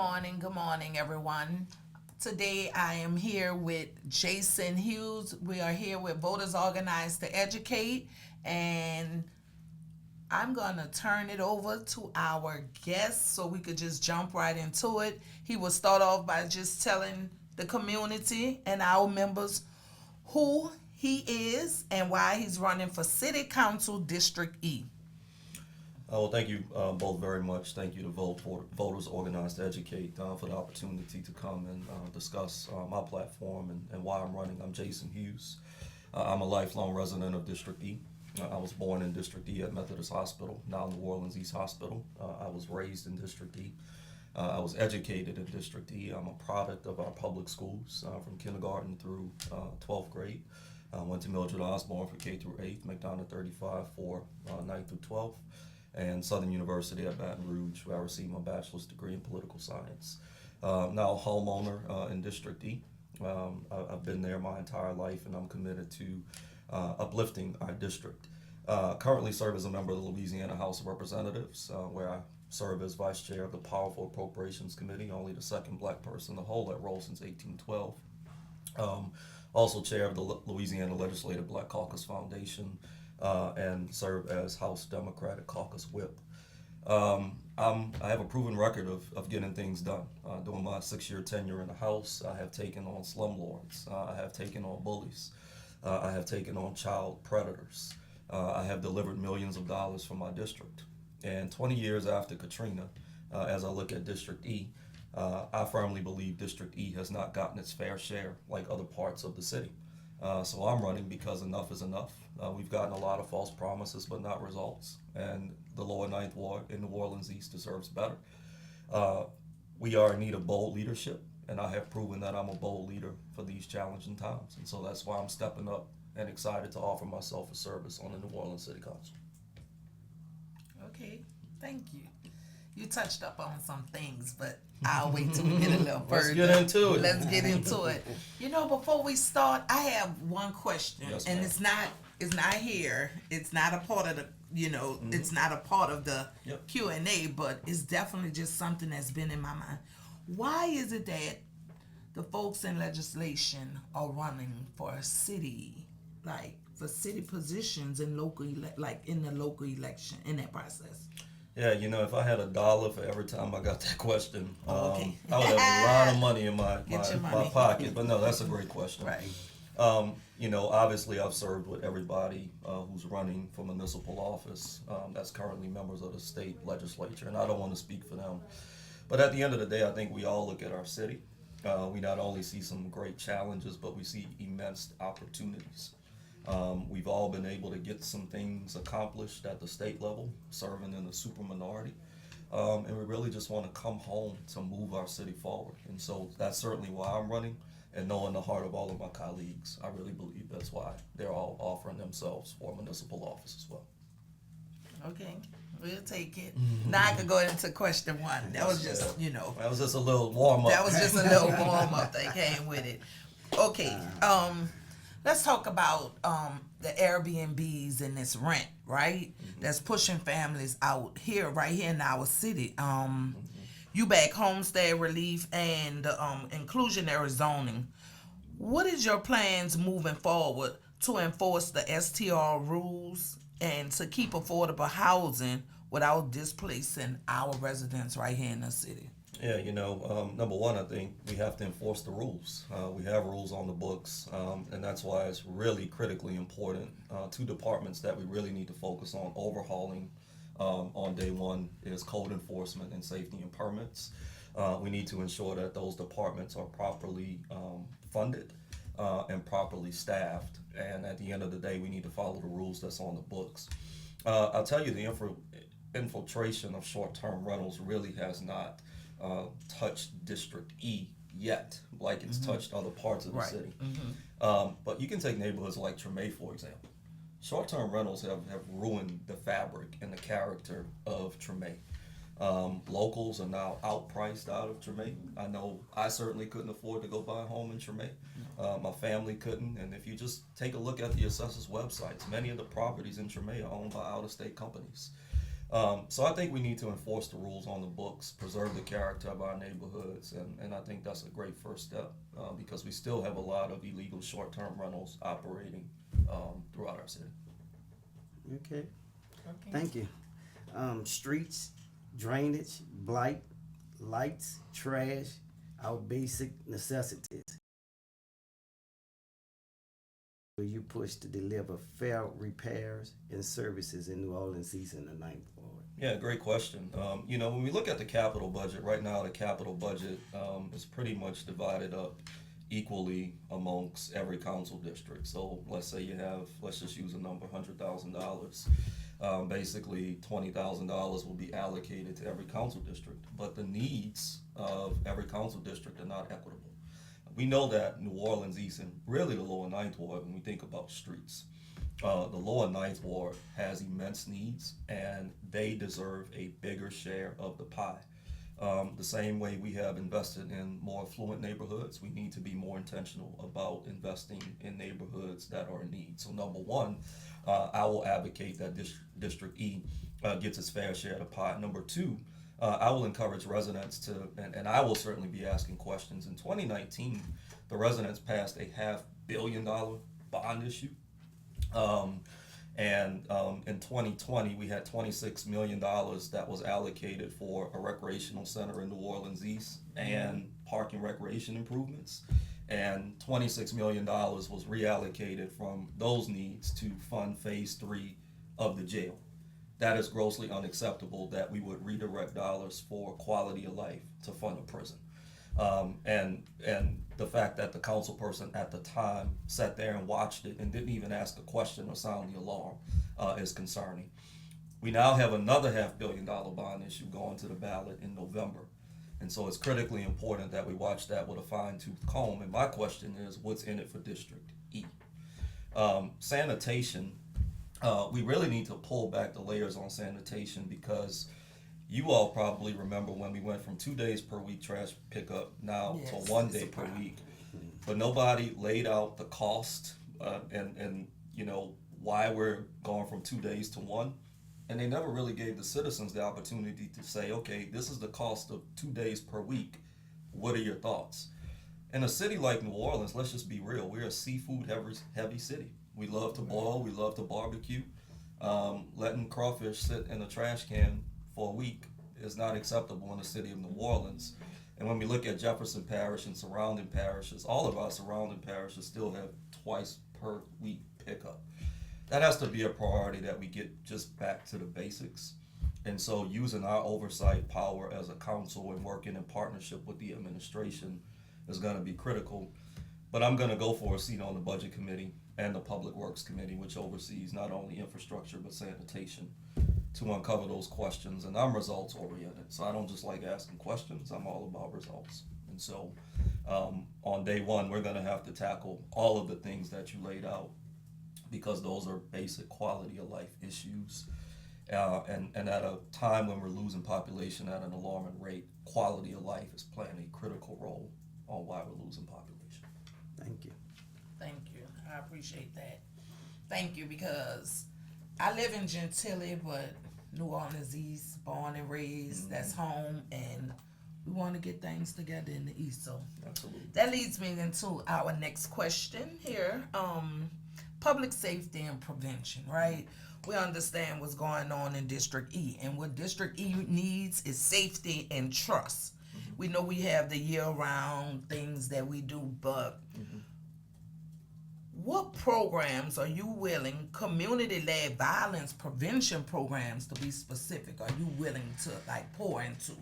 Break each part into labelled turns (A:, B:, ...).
A: Good morning, everyone. Today I am here with Jason Hughes. We are here with Voters Organized to Educate, and I'm going to turn it over to our guest so we could just jump right into it. He will start off by just telling the community and our members who he is and why he's running for City Council District E.
B: Well, thank you both very much. Thank you to Voters Organized to Educate for the opportunity to come and discuss my platform and why I'm running. I'm Jason Hughes. I'm a lifelong resident of District E. I was born in District E at Methodist Hospital, now New Orleans East Hospital. I was raised in District E. I was educated in District E. I'm a product of our public schools from kindergarten through 12th grade. I went to Mildred Osborne for K through 8th, McDonough 35 for 9th through 12th, and Southern University at Baton Rouge, where I received my bachelor's degree in political science. Now a homeowner in District E. I've been there my entire life, and I'm committed to uplifting our district. Currently serve as a member of the Louisiana House of Representatives, where I serve as vice chair of the Powerful Appropriations Committee, only the second black person to hold that role since 1812. Also chair of the Louisiana Legislative Black Caucus Foundation, and serve as House Democratic Caucus Whip. I have a proven record of getting things done. During my 6-year tenure in the House, I have taken on slumlords, I have taken on bullies, I have taken on child predators. I have delivered millions of dollars for my district. And 20 years after Katrina, as I look at District E, I firmly believe District E has not gotten its fair share like other parts of the city. So I'm running because enough is enough. We've gotten a lot of false promises but not results, and the lower Ninth Ward in New Orleans East deserves better. We are in need of bold leadership, and I have proven that I'm a bold leader for these challenging times, and so that's why I'm stepping up and excited to offer myself a service on the New Orleans City Council.
A: Okay, thank you. You touched up on some things, but I'll wait till we get a little further.
B: Let's get into it.
A: Let's get into it. Before we start, I have one question,
B: Yes,
A: and
B: ma'am.
A: it's not here. It's not a part of the it's not a part of the
B: Yep.
A: Q&A, but it's definitely just something that's been in my mind. Why is it that the folks in legislation are running for a city, like for city positions in in the local election in that process?
B: Yeah, if I had $1 for every time I got that question,
A: Okay.
B: I would have a lot of money in my
A: money.
B: pocket. But no, that's a great question.
A: Right.
B: Obviously I've served with everybody who's running for municipal office that's currently members of the state legislature, and I don't want to speak for them. But at the end of the day, I think we all look at our city. We not only see some great challenges, but we see immense opportunities. We've all been able to get some things accomplished at the state level, serving in the super minority. And we really just want to come home to move our city forward. And so that's certainly why I'm running. And knowing the heart of all of my colleagues, I really believe that's why they're all offering themselves for municipal office as well.
A: Okay, we'll take it. Now I could go into question one. That was just,
B: That was just a little warm up.
A: that was just a little warm up that came with it. Okay, let's talk about the Airbnbs and this rent, right? That's pushing families out here, right here in our city. You back homestead relief and inclusionary zoning. What is your plans moving forward to enforce the STR rules and to keep affordable housing without displacing our residents right here in the city?
B: Yeah, number one, I think we have to enforce the rules. We have rules on the books, and that's why it's really critically important. Two departments that we really need to focus on overhauling on day one is code enforcement and safety and permits. We need to ensure that those departments are properly funded and properly staffed. And at the end of the day, we need to follow the rules that's on the books. I'll tell you, the infiltration of short-term rentals really has not touched District E yet, like it's touched other parts of the city. But you can take neighborhoods like Treme, for example. Short-term rentals have ruined the fabric and the character of Treme. Locals are now outpriced out of Treme. I know I certainly couldn't afford to go buy a home in Treme. My family couldn't, and if you just take a look at the assessors' websites, many of the properties in Treme are owned by out-of-state companies. So I think we need to enforce the rules on the books, preserve the character of our neighborhoods, and I think that's a great first step because we still have a lot of illegal short-term rentals operating throughout our city.
C: Okay,
A: Okay.
C: thank you. Streets, drainage, blight, lights, trash, our basic necessities. Will you push to deliver fair repairs and services in New Orleans East and the Ninth Ward?
B: Yeah, great question. When we look at the capital budget, right now the capital budget is pretty much divided up equally amongst every council district. So let's say let's just use a number, $100,000. Basically, $20,000 will be allocated to every council district, but the needs of every council district are not equitable. We know that New Orleans East and really the lower Ninth Ward, when we think about streets, the lower Ninth Ward has immense needs and they deserve a bigger share of the pie. The same way we have invested in more affluent neighborhoods, we need to be more intentional about investing in neighborhoods that are in need. So number one, I will advocate that District E gets its fair share of the pie. Number two, I will encourage residents to, and I will certainly be asking questions. In 2019, the residents passed a $500 million bond issue. In 2020, we had $26 million that was allocated for a recreational center in New Orleans East and park and recreation improvements. And $26 million was reallocated from those needs to fund phase 3 of the jail. That is grossly unacceptable that we would redirect dollars for quality of life to fund a prison. And the fact that the council person at the time sat there and watched it and didn't even ask a question or sound the alarm is concerning. We now have another $500 million bond issue going to the ballot in November. And so it's critically important that we watch that with a fine-tooth comb. And my question is, what's in it for District E? Sanitation, we really need to pull back the layers on sanitation because you all probably remember when we went from 2 days per week trash pickup now
A: Yes,
B: to 1
A: it's
B: day
A: a
B: per
A: problem.
B: week. But nobody laid out the cost and why we're going from 2 days to one. And they never really gave the citizens the opportunity to say, okay, this is the cost of 2 days per week. What are your thoughts? In a city like New Orleans, let's just be real. We're a seafood heavy city. We love to boil. We love to barbecue. Letting crawfish sit in a trash can for a week is not acceptable in the city of New Orleans. And when we look at Jefferson Parish and surrounding parishes, all of our surrounding parishes still have twice per week pickup. That has to be a priority that we get just back to the basics. And so using our oversight power as a council and working in partnership with the administration is going to be critical. But I'm going to go for a seat on the Budget Committee and the Public Works Committee, which oversees not only infrastructure but sanitation, to uncover those questions. And I'm results oriented, so I don't just like asking questions. I'm all about results. And so on day one, we're going to have to tackle all of the things that you laid out because those are basic quality of life issues. And at a time when we're losing population at an alarming rate, quality of life is playing a critical role on why we're losing population.
C: Thank you.
A: Thank you. I appreciate that. Thank you because I live in Gentilly, but New Orleans East, born and raised, that's home, and we want to get things together in the East. So
B: Absolutely.
A: that leads me into our next question here. Public safety and prevention, right? We understand what's going on in District E, and what District E needs is safety and trust. We know we have the year-round things that we do, but what programs are you willing, community-led violence prevention programs to be specific, are you willing to pour into?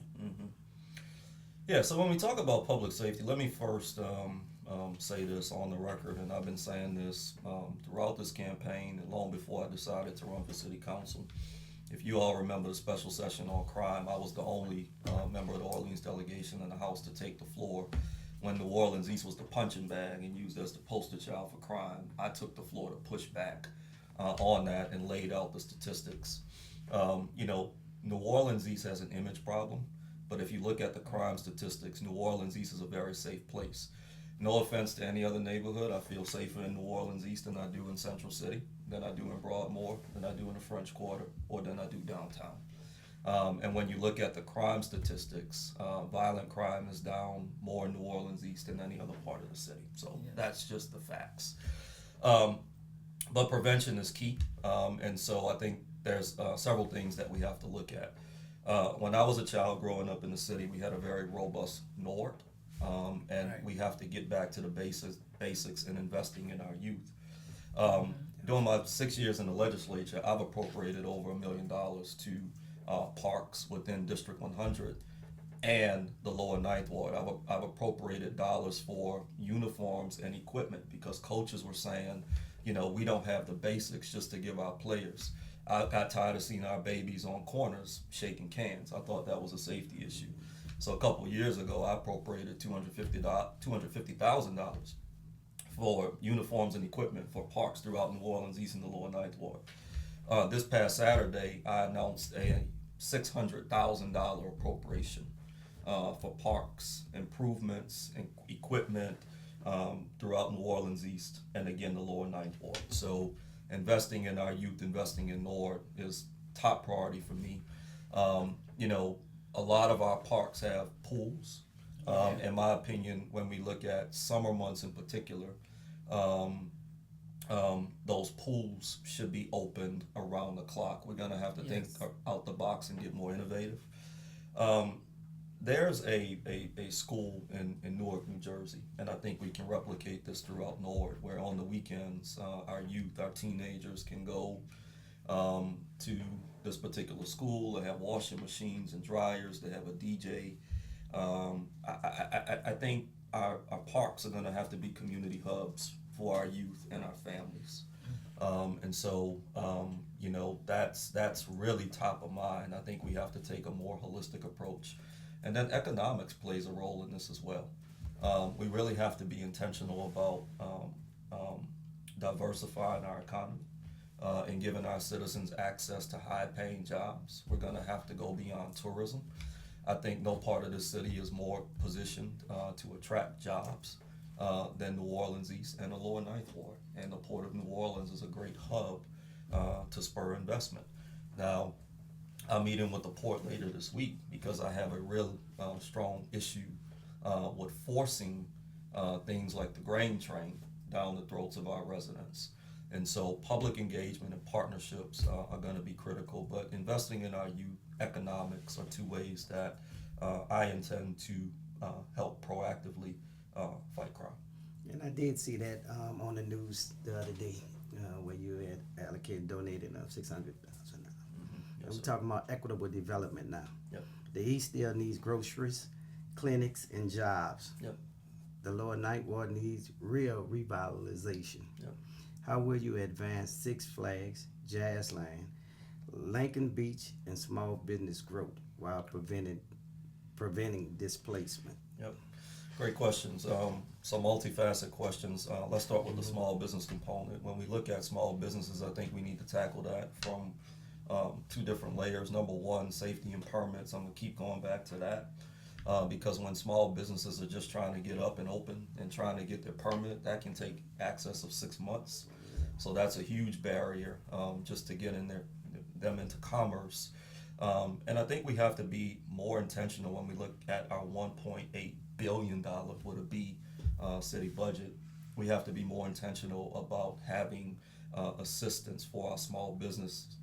B: Yeah, so when we talk about public safety, let me first say this on the record, and I've been saying this throughout this campaign and long before I decided to run for city council. If you all remember the special session on crime, I was the only member of the Orleans delegation in the House to take the floor when New Orleans East was the punching bag and used as the poster child for crime. I took the floor to push back on that and laid out the statistics. New Orleans East has an image problem, but if you look at the crime statistics, New Orleans East is a very safe place. No offense to any other neighborhood, I feel safer in New Orleans East than I do in Central City, than I do in Broadmoor, than I do in the French Quarter, or than I do downtown. And when you look at the crime statistics, violent crime is down more in New Orleans East than any other part of the city. So that's just the facts. But prevention is key. And so I think there's several things that we have to look at. When I was a child growing up in the city, we had a very robust NORD. And we have to get back to the basics in investing in our youth. During my 6 years in the legislature, I've appropriated over $1 million to parks within District 100 and the lower Ninth Ward. I've appropriated dollars for uniforms and equipment because coaches were saying, we don't have the basics just to give our players. I got tired of seeing our babies on corners shaking cans. I thought that was a safety issue. So a couple of years ago, I appropriated $250,000 for uniforms and equipment for parks throughout New Orleans East and the lower Ninth Ward. This past Saturday, I announced a $600,000 appropriation for parks, improvements, and equipment throughout New Orleans East and again the lower Ninth Ward. So investing in our youth, investing in NORD is top priority for me. A lot of our parks have pools. In my opinion, when we look at summer months in particular, those pools should be opened around the clock. We're going to have to think out the box and get more innovative. There's a school in Newark, New Jersey, and I think we can replicate this throughout NORD, where on the weekends, our youth, our teenagers can go to this particular school. They have washing machines and dryers. They have a DJ. I think our parks are going to have to be community hubs for our youth and our families. And so, that's really top of mind. I think we have to take a more holistic approach. And then economics plays a role in this as well. We really have to be intentional about diversifying our economy and giving our citizens access to high-paying jobs. We're going to have to go beyond tourism. I think no part of the city is more positioned to attract jobs than New Orleans East and the lower Ninth Ward. And the Port of New Orleans is a great hub to spur investment. Now, I'm meeting with the port later this week because I have a real strong issue with forcing things like the grain train down the throats of our residents. And so public engagement and partnerships are going to be critical, but investing in our youth, economics are two ways that I intend to help proactively fight crime.
C: And I did see that on the news the other day where you had donated $600,000.
B: Yes,
C: We're talking about equitable development now.
B: Yep.
C: The East still needs groceries, clinics, and jobs.
B: Yep.
C: The lower Ninth Ward needs real revitalization.
B: Yep.
C: How will you advance Six Flags, Jazzland, Lincoln Beach, and small business growth while preventing displacement?
B: Yep. Great questions. Some multifaceted questions. Let's start with the small business component. When we look at small businesses, I think we need to tackle that from two different layers. Number one, safety and permits. I'm going to keep going back to that because when small businesses are just trying to get up and open and trying to get their permit, that can take access of 6 months. So that's a huge barrier just to get them into commerce. And I think we have to be more intentional when we look at our $1.8 billion with a B city budget. We have to be more intentional about having assistance for our small businesses,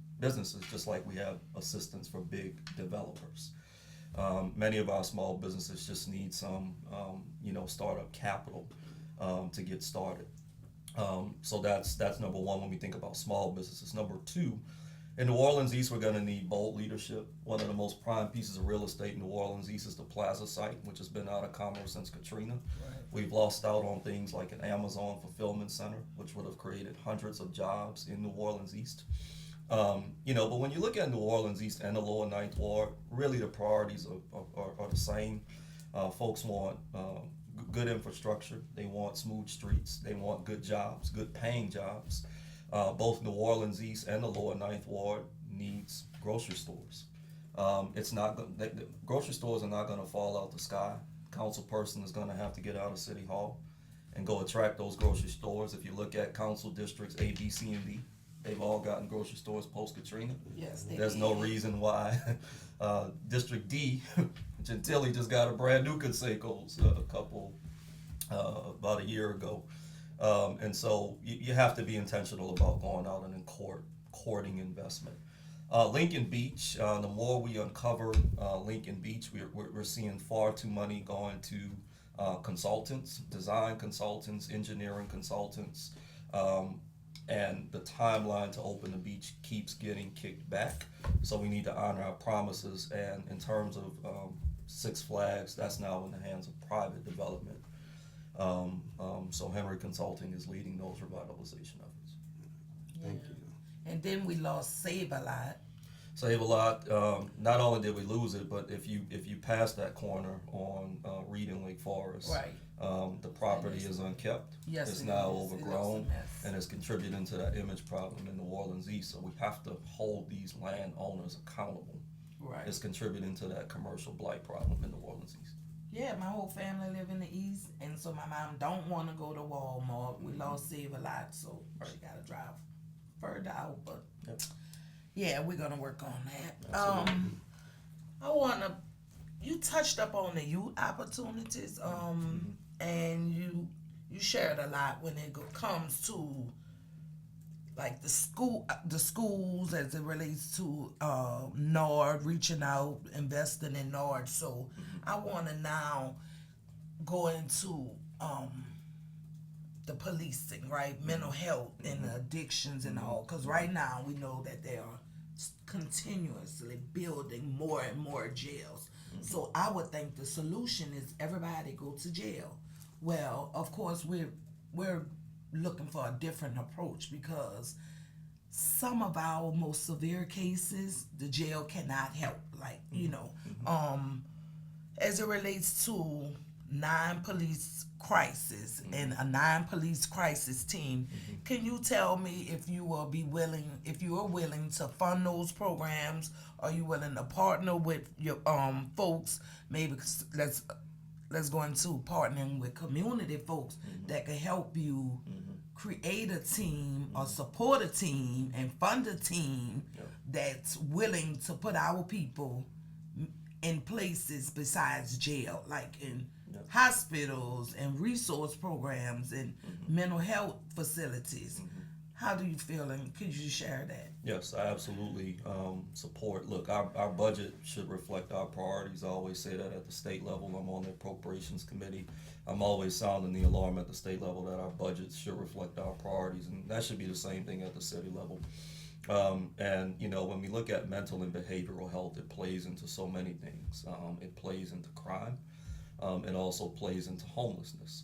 B: just like we have assistance for big developers. Many of our small businesses just need some, startup capital to get started. So that's number one when we think about small businesses. Number two, in New Orleans East, we're going to need bold leadership. One of the most prime pieces of real estate in New Orleans East is the Plaza site, which has been out of commerce since Katrina. Right. We've lost out on things like an Amazon fulfillment center, which would have created hundreds of jobs in New Orleans East. But when you look at New Orleans East and the lower Ninth Ward, really the priorities are the same. Folks want good infrastructure. They want smooth streets. They want good jobs, good paying jobs. Both New Orleans East and the lower Ninth Ward needs grocery stores. The grocery stores are not going to fall out the sky. Council person is going to have to get out of City Hall and go attract those grocery stores. If you look at council districts A, B, C, and D, They've all gotten grocery stores post-Katrina.
A: Yes,
B: There's no reason why District D, Gentilly just got a brand new Conseco's about a year ago. And so you have to be intentional about going out and courting investment. Lincoln Beach, the more we uncover Lincoln Beach, we're seeing far too money going to consultants, design consultants, engineering consultants, and the timeline to open the beach keeps getting kicked back. So we need to honor our promises. And in terms of Six Flags, that's now in the hands of private development. So Henry Consulting is leading those revitalization efforts.
C: Thank you.
A: And then we lost Save a Lot.
B: Save a Lot. Not only did we lose it, but if you pass that corner on Reed and Lake Forest,
A: Right.
B: The property is unkept.
A: Yes,
B: It's
A: it
B: now
A: is. It looks a
B: overgrown,
A: mess.
B: and it's contributing to that image problem in New Orleans East. So we have to hold these landowners accountable.
A: Right.
B: It's contributing to that commercial blight problem in New Orleans East.
A: Yeah, my whole family live in the East, and so my mom don't want to go to Walmart. We lost Save a Lot, so she got to drive further out. But
B: Yep.
A: yeah, we're gonna work on that.
B: Absolutely.
A: I wanna. You touched up on the youth opportunities, and you shared a lot when it comes to like the schools as it relates to NORD reaching out, investing in NORD. So I want to now go into the policing, right? Mental health and the addictions and all. Because right now we know that they are continuously building more and more jails. So I would think the solution is everybody go to jail. Well, of course we're looking for a different approach because some of our most severe cases the jail cannot help. Like, as it relates to non-police crisis and a non-police crisis team, can you tell me if you are willing to fund those programs? Are you willing to partner with your folks? Maybe let's go into partnering with community folks that can help you create a team or support a team and fund a team that's willing to put our people in places besides jail, like in hospitals and resource programs and mental health facilities. How do you feel, and could you share that?
B: Yes, I absolutely support. Look, our budget should reflect our priorities. I always say that at the state level. I'm on the appropriations committee. I'm always sounding the alarm at the state level that our budgets should reflect our priorities, and that should be the same thing at the city level. And when we look at mental and behavioral health, it plays into so many things. It plays into crime. It also plays into homelessness.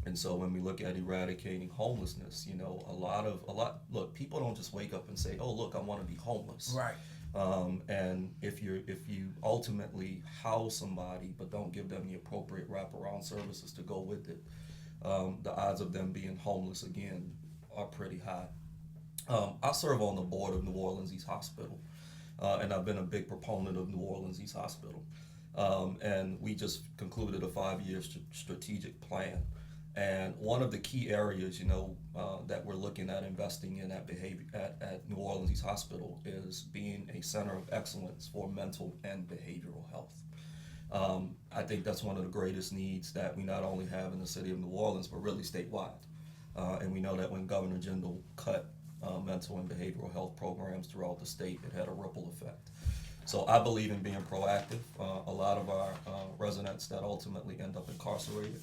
B: And so when we look at eradicating homelessness, look, people don't just wake up and say, "Oh, look, I want to be homeless."
A: Right.
B: And if you ultimately house somebody but don't give them the appropriate wraparound services to go with it, the odds of them being homeless again are pretty high. I serve on the board of New Orleans East Hospital, and I've been a big proponent of New Orleans East Hospital. And we just concluded a 5-year strategic plan. And one of the key areas, that we're looking at investing in at New Orleans East Hospital is being a center of excellence for mental and behavioral health. I think that's one of the greatest needs that we not only have in the city of New Orleans, but really statewide. And we know that when Governor Jindal cut mental and behavioral health programs throughout the state, it had a ripple effect. So I believe in being proactive. A lot of our residents that ultimately end up incarcerated,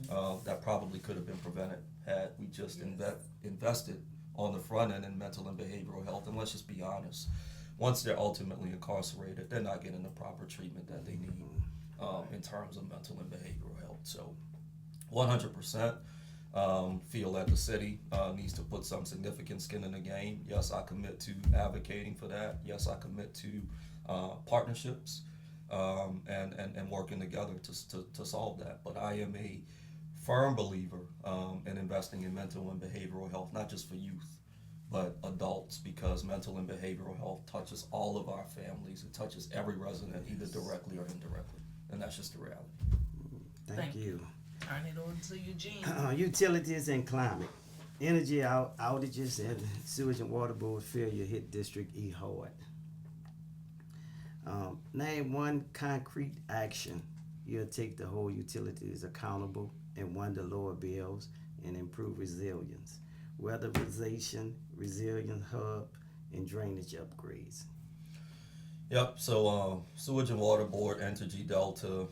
B: that probably could have been prevented had we just invested on the front end in mental and behavioral health. And let's just be honest, once they're ultimately incarcerated, they're not getting the proper treatment that they need in terms of mental and behavioral health. So 100% feel that the city needs to put some significant skin in the game. Yes, I commit to advocating for that. Yes, I commit to partnerships and working together to solve that. But I am a firm believer in investing in mental and behavioral health, not just for youth, but adults, because mental and behavioral health touches all of our families. It touches every resident, either directly or indirectly. And that's just the reality.
C: Thank you.
A: Turn it over to Eugene.
C: Utilities and climate. Energy outages and sewage and water board failure hit District E hard. Name one concrete action you'll take to hold utilities accountable and one to lower bills and improve resilience. Weatherization, resilient hub, and drainage upgrades.
B: Yep. So sewage and water board, Entergy, Delta.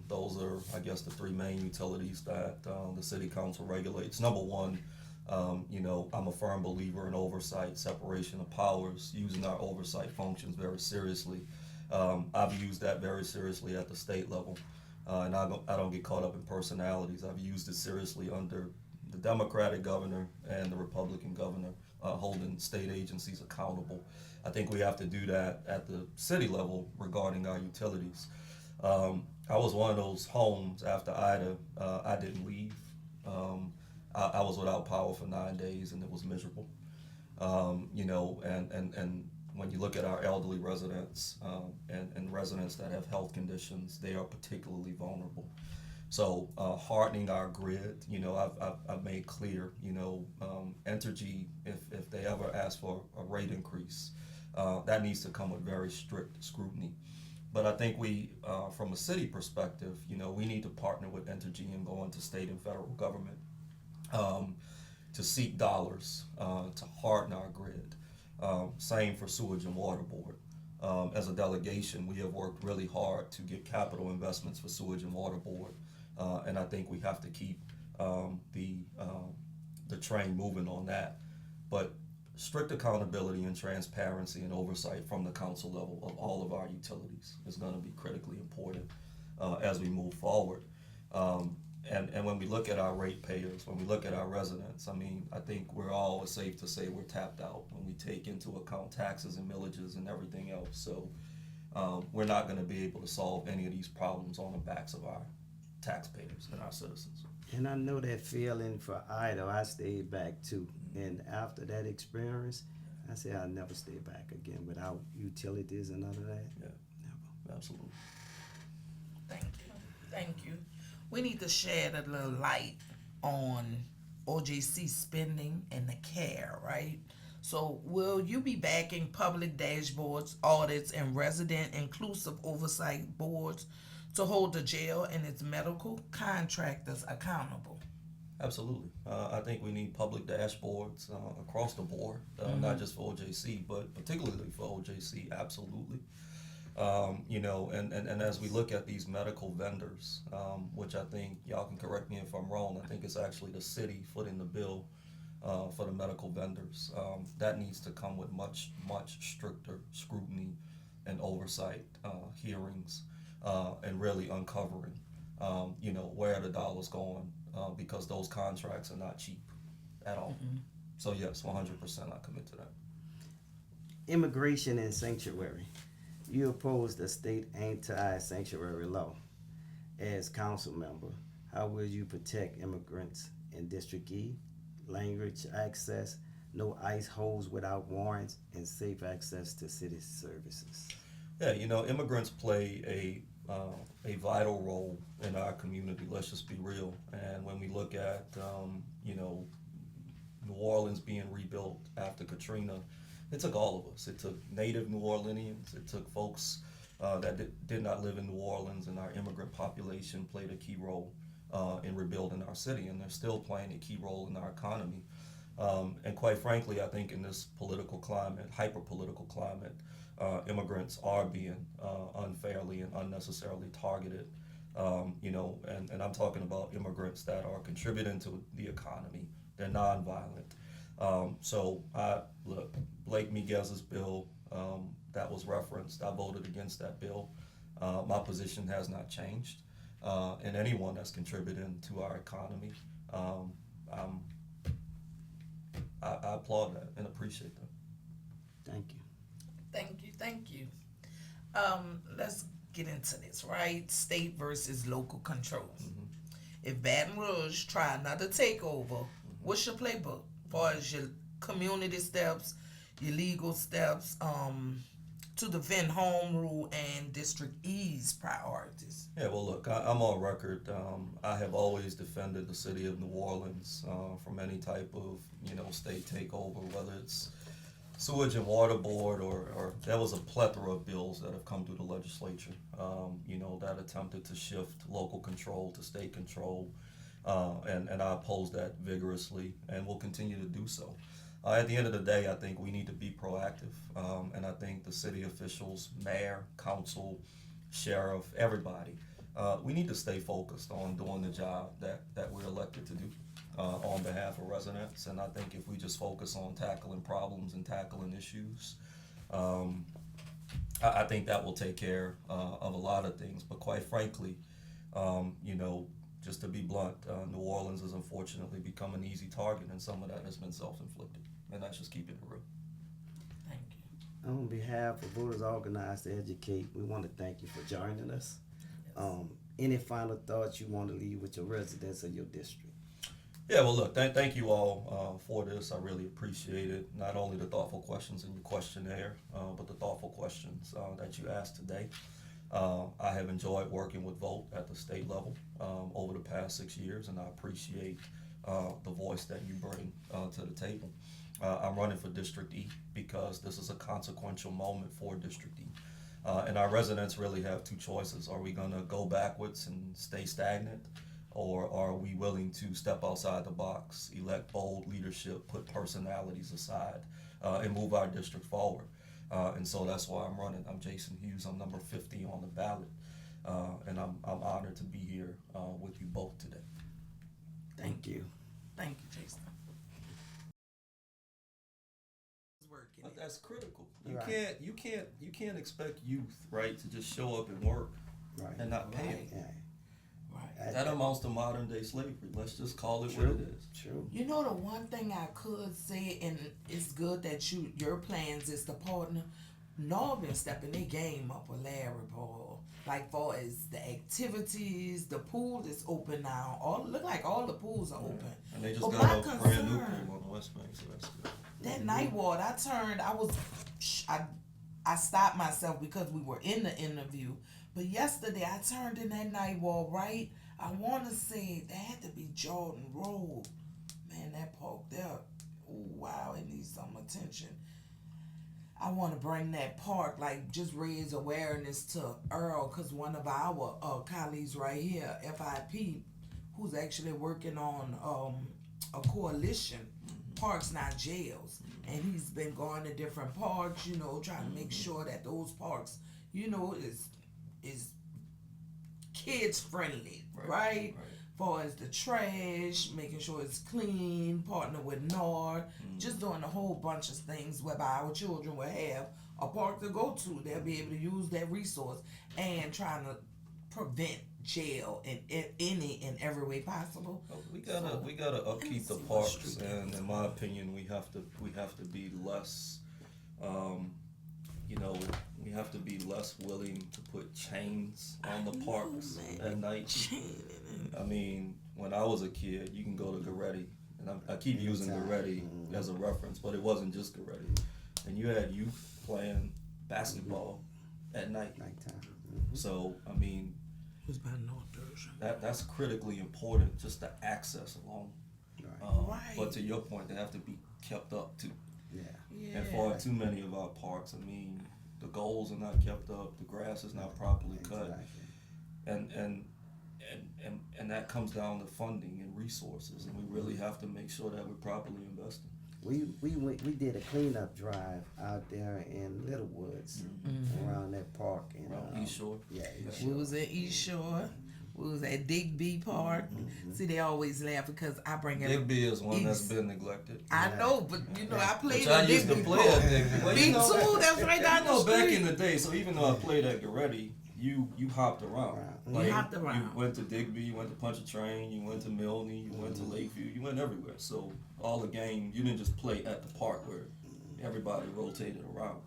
B: Those are, I guess, the three main utilities that the city council regulates. Number one, I'm a firm believer in oversight, separation of powers, using our oversight functions very seriously. I've used that very seriously at the state level, and I don't get caught up in personalities. I've used it seriously under the Democratic governor and the Republican governor, holding state agencies accountable. I think we have to do that at the city level regarding our utilities. I was one of those homes after Ida. I didn't leave. I was without power for 9 days, and it was miserable. And when you look at our elderly residents and residents that have health conditions, they are particularly vulnerable. So hardening our grid, I've made clear, Entergy, if they ever ask for a rate increase, that needs to come with very strict scrutiny. But I think we, from a city perspective, we need to partner with Entergy and go into state and federal government to seek dollars to harden our grid. Same for sewage and water board. As a delegation, we have worked really hard to get capital investments for sewage and water board, and I think we have to keep the train moving on that. But strict accountability and transparency and oversight from the council level of all of our utilities is going to be critically important as we move forward. And when we look at our ratepayers, when we look at our residents, I think we're all safe to say we're tapped out when we take into account taxes and millages and everything else. So we're not going to be able to solve any of these problems on the backs of our taxpayers and our citizens.
C: And I know that feeling for Ida. I stayed back too. And after that experience, I said I'll never stay back again without utilities and none of that.
B: Yeah,
C: Never.
B: absolutely.
A: Thank you. We need to shed a little light on OJC spending and the care, right? So will you be backing public dashboards, audits, and resident inclusive oversight boards to hold the jail and its medical contractors accountable?
B: Absolutely. I think we need public dashboards across the board, not just for OJC, but particularly for OJC, absolutely. And as we look at these medical vendors, which I think, y'all can correct me if I'm wrong, I think it's actually the city footing the bill for the medical vendors. That needs to come with much, much stricter scrutiny and oversight, hearings, and really uncovering, where the dollar's going, because those contracts are not cheap at all. Mm-hmm. So yes, 100% I commit to that.
C: Immigration and sanctuary. You oppose the state anti-sanctuary law. As council member, how will you protect immigrants in District E? Language access, no ICE holds without warrants, and safe access to city services.
B: Yeah, immigrants play a vital role in our community. Let's just be real. And when we look at, New Orleans being rebuilt after Katrina, it took all of us. It took native New Orleanians. It took folks that did not live in New Orleans, and our immigrant population played a key role in rebuilding our city, and they're still playing a key role in our economy. And quite frankly, I think in this political climate, hyper-political climate, immigrants are being unfairly and unnecessarily targeted. And I'm talking about immigrants that are contributing to the economy. They're nonviolent. So Blake Miguez's bill that was referenced, I voted against that bill. My position has not changed. And anyone that's contributing to our economy, I applaud that and appreciate that.
C: Thank you.
A: Thank you. Let's get into this, right? State versus local controls. Mm-hmm. If Baton Rouge try another takeover, what's your playbook? As far as your community steps, your legal steps, to defend home rule and District E's priorities?
B: Yeah, well, look, I'm on record. I have always defended the city of New Orleans from any type of, state takeover, whether it's sewage and water board or there was a plethora of bills that have come through the legislature, that attempted to shift local control to state control, and I oppose that vigorously and will continue to do so. At the end of the day, I think we need to be proactive, and I think the city officials, mayor, council, sheriff, everybody, we need to stay focused on doing the job that we're elected to do on behalf of residents. And I think if we just focus on tackling problems and tackling issues, I think that will take care of a lot of things. But quite frankly, just to be blunt, New Orleans has unfortunately become an easy target, and some of that has been self-inflicted. And that's just keeping it real.
A: Thank you.
C: On behalf of Voters Organized to Educate, we want to thank you for joining us. Any final thoughts you want to leave with your residents of your district?
B: Yeah, well, look, thank you all for this. I really appreciate it. Not only the thoughtful questions in your questionnaire, but the thoughtful questions that you asked today. I have enjoyed working with Vote at the state level over the past 6 years, and I appreciate the voice that you bring to the table. I'm running for District E because this is a consequential moment for District E. And our residents really have two choices. Are we going to go backwards and stay stagnant? Or are we willing to step outside the box, elect bold leadership, put personalities aside, and move our district forward? And so that's why I'm running. I'm Jason Hughes. I'm number 50 on the ballot. And I'm honored to be here with you both today.
C: Thank you.
A: Thank you, Jason. Working
B: But
A: it.
B: that's critical.
C: Right.
B: You can't expect youth, right, to just show up and work
C: Right.
B: and not pay
A: Right.
B: them.
C: Yeah.
A: Right.
B: That amounts to modern day slavery. Let's just call it
C: True.
B: what it is.
C: True.
A: You know, the one thing I could say, and it's good that your plans is to partner. Northern stepping their game up with Larry Paul. Like far as the activities, the pool is open now. Look like all the pools are open.
B: And they just
A: But
B: got
A: my
B: a brand new
A: concern-
B: pool on the West Bank, so that's good.
A: That night ward, I stopped myself because we were in the interview. But yesterday I turned in that night ward, right? I want to say that had to be Jordan Road. Man, that park there, oh wow, it needs some attention. I want to bring that park, like just raise awareness to Earl, because one of our colleagues right here, FIP, who's actually working on a coalition, Parks Not Jails, and he's been going to different parks, trying to make sure that those parks, is kids friendly, right? Far as the trash, making sure it's clean, partner with NORD, just doing a whole bunch of things whereby our children will have a park to go to. They'll be able to use that resource and trying to prevent jail in any and every way possible.
B: We gotta upkeep the
A: see what
B: parks,
A: street
B: and in my opinion, we have to be less, we have to be less willing to put chains on the parks at night. I mean, when I was a kid, you can go to Goretti, and I keep using Goretti as a reference, but it wasn't just Goretti. And you had youth playing basketball at night.
C: Nighttime.
B: So, I mean,
A: Who's by North Thursday?
B: that's critically important, just the access alone.
A: Right.
B: But to your point, they have to be kept up too.
C: Yeah.
A: Yeah.
B: And for too many of our parks, I mean, the goals are not kept up, the grass is not properly cut, and that comes down to funding and resources, and we really have to make sure that we're properly investing.
C: We did a cleanup drive out there in Little Woods around that park and
B: Around East Shore?
C: Yeah, East
A: We
C: Shore.
A: was at East Shore. We was at Digby Park. See, they always laugh because I bring it.
B: Digby is one that's
A: East.
B: been neglected.
A: I know, but I played
B: Which I
A: at
B: used to
A: Digby
B: play
A: Park.
B: at Digby. Well,
A: Me too. That's right down the street.
B: Back in the day, so even though I played at Goretti, you hopped around.
C: Right.
A: You hopped around.
B: You went to Digby, you went to Pontchartrain, you went to Milne, you went to Lakeview, you went everywhere. So all the game, you didn't just play at the park where everybody rotated around.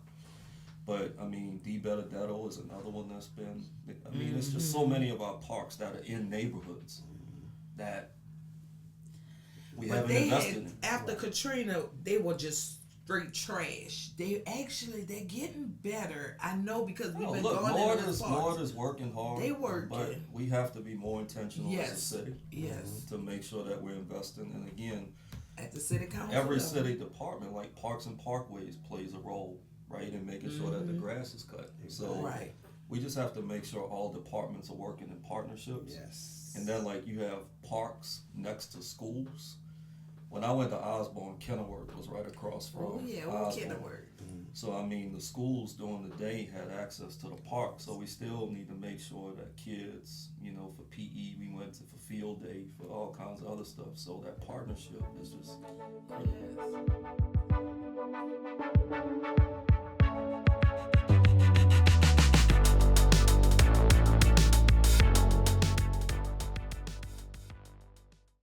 B: But I mean, D. Benedetto is another one that's been. I mean, it's just so many of our parks that are in neighborhoods that we
A: But
B: haven't
A: they
B: invested
A: had,
B: in.
A: after Katrina, they were just straight trash. They're getting better. I know because we've been
B: Look,
A: going in those parks.
B: Nord is working hard.
A: They working.
B: But we have to be more intentional as a
A: Yes.
B: city.
A: Yes.
B: To make sure that we're investing. And again,
A: At the city council
B: every
A: level.
B: city department, like Parks and Parkways, plays a role, right, in making sure that the grass is cut. So
A: Right.
B: we just have to make sure all departments are working in partnerships.
C: Yes.
B: And then, like, you have parks next to schools. When I went to Osborne, Kenilworth was right across from Osborne.
A: Kenilworth.
B: So, I mean, the schools during the day had access to the park. So we still need to make sure that kids, you know, for PE, we went to for field day, for all kinds of other stuff. So that partnership is just critical.
A: Yes.